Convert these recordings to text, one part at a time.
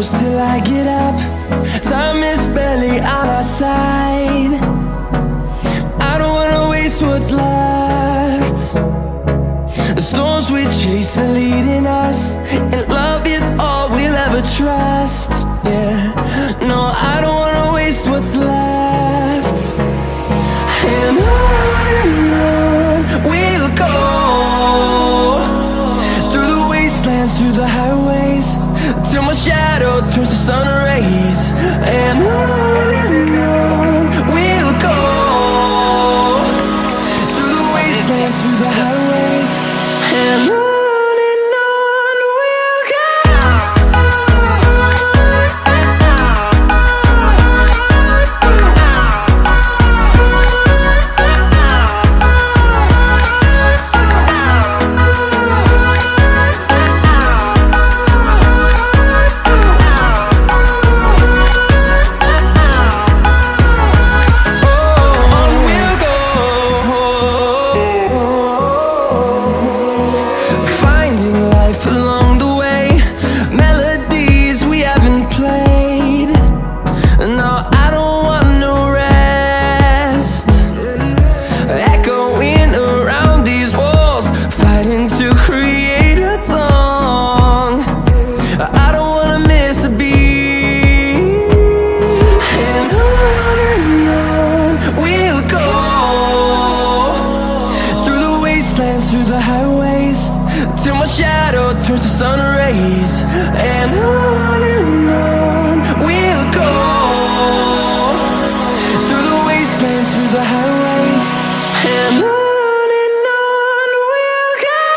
close till I get up. Time is barely on our side. I don't wanna waste what's left. The storms we chase are leading us, and love is all we'll ever trust. Yeah, no, I don't wanna waste what's left. And on we'll go, through the wastelands, through the highways, till my shadow turns to sun rays. And on we'll go, through the wastelands, through the highways, and on we'll go. Through the highways, till my shadow turns to sun rays. And on we'll go, through the wastelands, through the highways, and on we'll go.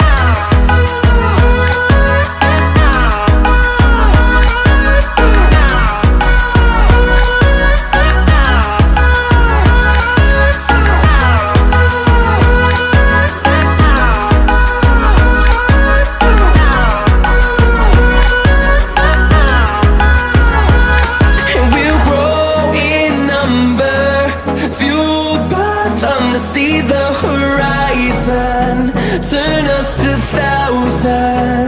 See the horizon, turn us to thousands.